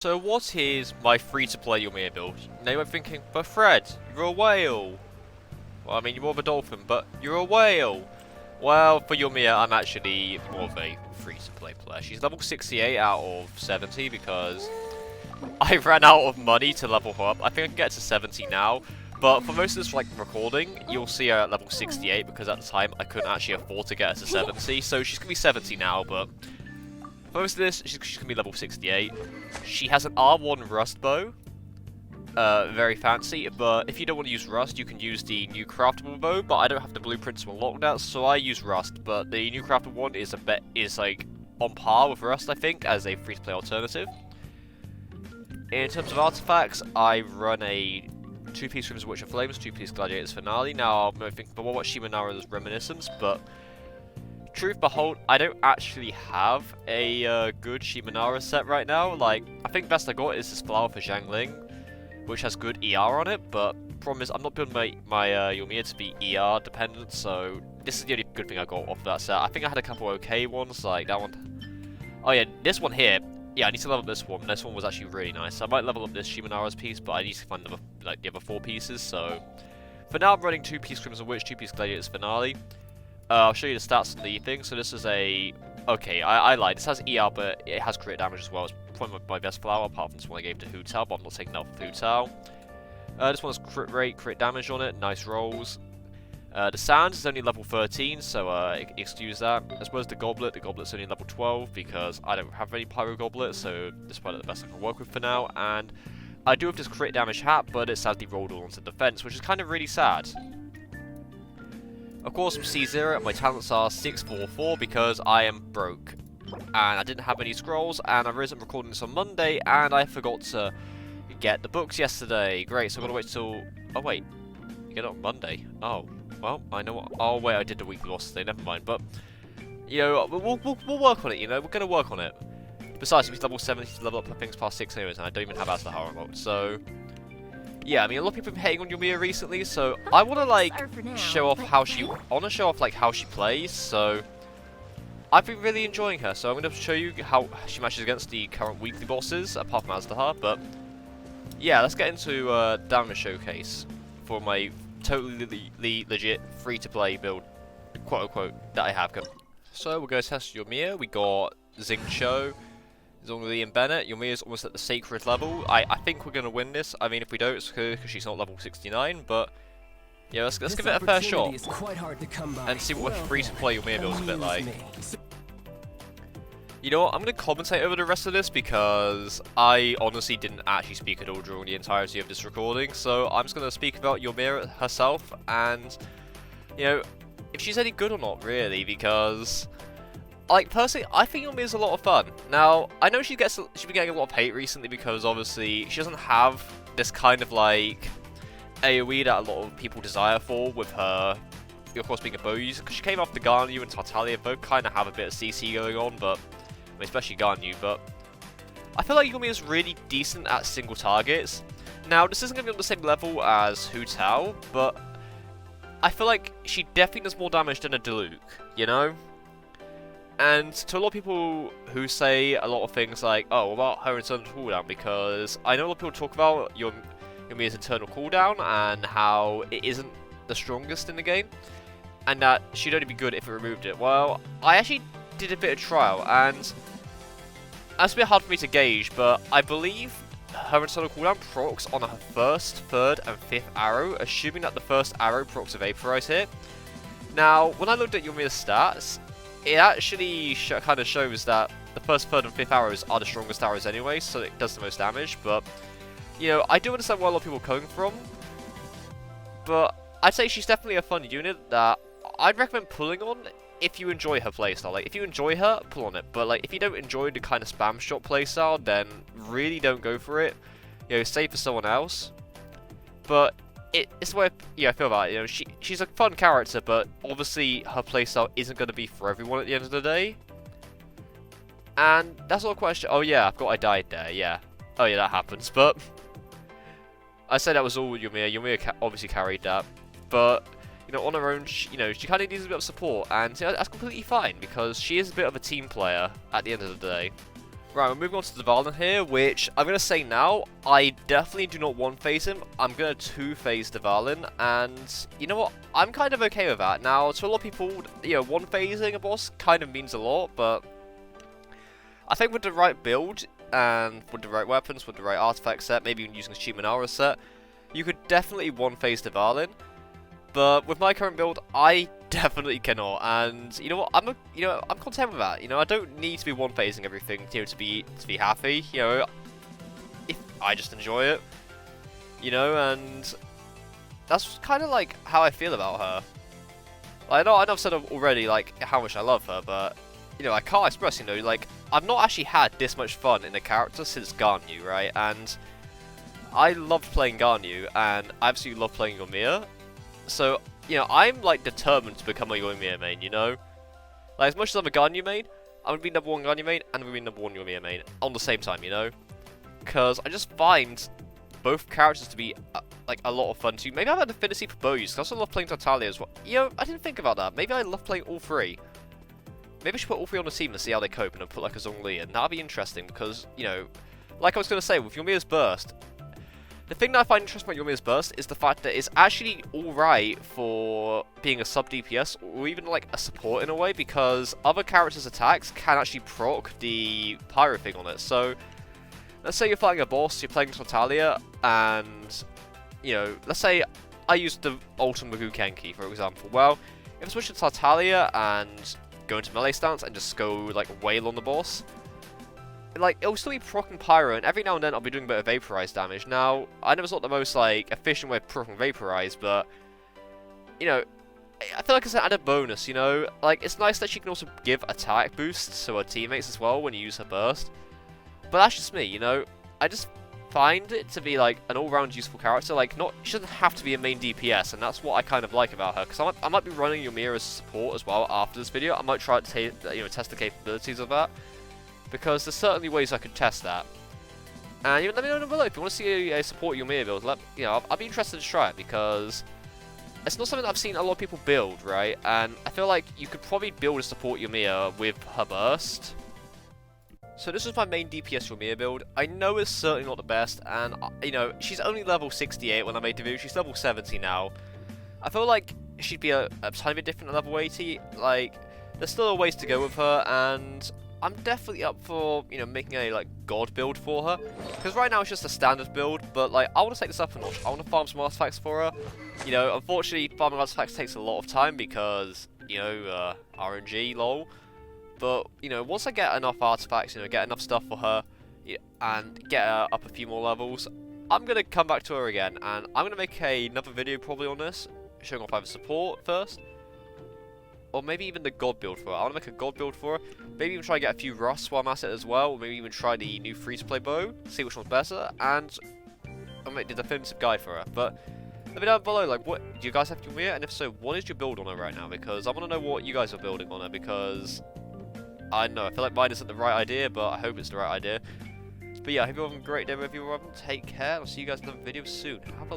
So what is my free-to-play Yoimiya build? Now you're thinking, but Fred, you're a whale. Well, I mean, you're more of a dolphin, but you're a whale. Well, for Yoimiya, I'm actually more of a free-to-play player. She's level 68 out of 70 because I ran out of money to level her up. I think I can get to 70 now, but for most of this recording, you'll see her at level 68 because at the time I couldn't actually afford to get her to 70. So she's gonna be 70 now, but for most of this, she's gonna be level 68. She has an R1 rust bow. Very fancy, but if you don't want to use rust, you can use the new craftable bow, but I don't have the blueprints to unlock that, so I use rust, but the new craftable one is like on par with rust, I think, as a free-to-play alternative. In terms of artifacts, I run a 2-piece Crimson Witch of Flames, 2-piece Gladiators Finale. Now, I'm thinking more what Shimanara's Reminiscence, but truth behold, I don't actually have a good Shimanara set right now. Like, I think best I got is this flower for Zhangling, which has good ER on it, but problem is I'm not building my Yoimiya to be ER dependent, so this is the only good thing I got off that set. I think I had a couple okay ones, like that one. Oh yeah, this one here. Yeah, I need to level up this one. This one was actually really nice. I might level up this Shimanara's piece, but I need to find the other 4 pieces, so for now I'm running 2-piece Crimson Witch, 2-piece Gladiators Finale. I'll show you the stats on the thing. So this is a... Okay, I lied. This has ER, but it has crit damage as well. It's probably my best flower, apart from this one I gave to Hu Tao, but I'm not taking that for Hu Tao. This one has crit rate, crit damage on it. Nice rolls. The Sand is only level 13, so excuse that. As well as the Goblet. The Goblet's only level 12, because I don't have any Pyro Goblets, so this is probably the best I can work with for now. And I do have this crit damage hat, but it sadly rolled all onto defense, which is kind of really sad. Of course, I'm C0, my talents are 644 because I am broke. And I didn't have any scrolls, and I wasn't recording this on Monday, and I forgot to get the books yesterday. Great, so I've got to wait till... Oh, wait. You get it on Monday? Oh, well, I know what... Oh, wait, I did the weekly loss today, never mind. But, you know, we'll work on it, you know? We're going to work on it. Besides, if it's level 70 to level up things past 6 anyways, and I don't even have Asahara mode, so... Yeah, I mean, a lot of people have been hating on Yoimiya recently, so I want to, like, show off how she... I want to show off, like, how she plays, so... I've been really enjoying her, so I'm going to show you how she matches against the current weekly bosses, apart from Asahara, but... Yeah, let's get into Damage Showcase for my totally legit free-to-play build, quote-unquote, that I have. So, we're going to test Yoimiya. We got Xingqiu, Zhongli and Bennett. Yoimiya's almost at the sacred level. I think we're going to win this. I mean, if we don't, it's because she's not level 69, but... Yeah, let's give it a fair shot. And see what free-to-play Yoimiya build's a bit like. You know what, I'm going to commentate over the rest of this because I honestly didn't actually speak at all during the entirety of this recording. So I'm just going to speak about Yoimiya herself and, you know, if she's any good or not, really, because... Like, personally, I think Yoimiya is a lot of fun. Now, I know she's been getting a lot of hate recently because, obviously, she doesn't have this kind of, like, AoE that a lot of people desire for with her, of course, being a bow user. Because she came after Garnu and Tartaglia, both kind of have a bit of CC going on, but, I mean, especially Garnu, but I feel like Yoimiya is really decent at single targets. Now, this isn't going to be on the same level as Hu Tao, but I feel like she definitely does more damage than a Diluc, you know? And to a lot of people who say a lot of things like, oh, about her internal cooldown, because I know a lot of people talk about Yoimiya's internal cooldown and how it isn't the strongest in the game, and that she'd only be good if it removed it. Well, I actually did a bit of trial, and that's a bit hard for me to gauge, but I believe her internal cooldown procs on her first, third, and fifth arrow, assuming that the first arrow procs a Vaporize hit. Now, when I looked at Yoimiya's stats, it actually kind of shows that the first, third, and fifth arrows are the strongest arrows anyway, so it does the most damage, but, you know, I do understand where a lot of people are coming from, but I'd say she's definitely a fun unit that I'd recommend pulling on if you enjoy her playstyle. Like, if you enjoy her, pull on it, but, like, if you don't enjoy the kind of spam shot playstyle, then really don't go for it. You know, save for someone else. But it's the way I feel about it. You know, she's a fun character, but obviously her playstyle isn't going to be for everyone at the end of the day. And that's all a question. Oh yeah, I died there. Yeah. Oh yeah, that happens. But I said that was all Yoimiya. Yoimiya obviously carried that, but you know, on her own, she kind of needs a bit of support, and you know, that's completely fine because she is a bit of a team player at the end of the day. Right, we're moving on to Dvalin here, which I'm going to say now, I definitely do not one-phase him. I'm going to two-phase Dvalin, and you know what? I'm kind of okay with that. Now, to a lot of people, you know, one-phasing a boss kind of means a lot, but I think with the right build, and with the right weapons, with the right artifact set, maybe even using a Achievement Aura set, you could definitely one-phase Dvalin. But with my current build, I definitely cannot, and you know what? I'm content with that. You know, I don't need to be one-phasing everything, you know, to be happy. You know, if I just enjoy it, you know, and that's kind of like how I feel about her. Like, I know I've said already like how much I love her, but you know, I can't express. You know, like I've not actually had this much fun in a character since Garnu, right? And I loved playing Garnu, and I absolutely love playing Yoimiya. So, you know, I'm, like, determined to become a Yoimiya main, you know? Like, as much as I'm a Garnu main, I'm going to be number one Garnu main, and I'm going to be number one Yoimiya main on the same time, you know? Because I just find both characters to be, like, a lot of fun too. Maybe I have an affinity for bow use, because I also love playing Tartaglia as well. You know, I didn't think about that. Maybe I love playing all three. Maybe I should put all three on the team and see how they cope, and then put, like, a Zhongli in. That'd be interesting, because, you know, like I was going to say, with Yoimiya's Burst, the thing that I find interesting about Yoimiya's Burst is the fact that it's actually alright for being a sub-DPS, or even like a support in a way, because other characters' attacks can actually proc the pyro thing on it. So, let's say you're fighting a boss, you're playing Tartaglia, and, you know, let's say I used the ultimate Magoo Kenki, for example. Well, if I switch to Tartaglia and go into melee stance and just go, like, wail on the boss, like, it'll still be proccing pyro, and every now and then I'll be doing a bit of vaporize damage. Now, I know it's not the most, like, efficient way of proccing vaporize, but, you know, I feel like it's an added bonus, you know? Like, it's nice that she can also give attack boosts to her teammates as well when you use her burst. But that's just me, you know? I just find it to be, like, an all-round useful character. Like, she doesn't have to be a main DPS, and that's what I kind of like about her. Because I might be running Yoimiya as support as well after this video. I might try to, you know, test the capabilities of that, because there's certainly ways I could test that. And you know, let me know down below if you want to see a support Yoimiya build. You know, I'd be interested to try it, because it's not something that I've seen a lot of people build, right? And I feel like you could probably build a support Yoimiya with her burst. So this was my main DPS Yoimiya build. I know it's certainly not the best, and you know, she's only level 68 when I made the video. She's level 70 now. I feel like she'd be a tiny bit different at level 80. Like, there's still a ways to go with her, and I'm definitely up for, you know, making a, like, god build for her. Because right now it's just a standard build, but, like, I want to take this up a notch. I want to farm some artifacts for her. You know, unfortunately, farming artifacts takes a lot of time because, you know, RNG, lol. But, you know, once I get enough artifacts, you know, get enough stuff for her, and get her up a few more levels, I'm going to come back to her again, and I'm going to make another video probably on this, showing off either support first, or maybe even the god build for her. I want to make a god build for her. Maybe even try to get a few rusts while I'm at it as well. Or maybe even try the new free-to-play bow, see which one's better, and I'll make the definitive guide for her. But let me know down below, like, what do you guys have Yoimiya? And if so, what is your build on her right now? Because I want to know what you guys are building on her, because I don't know, I feel like mine isn't the right idea, but I hope it's the right idea. But yeah, I hope you're having a great day wherever you're. Take care, and I'll see you guys in another video soon. Have a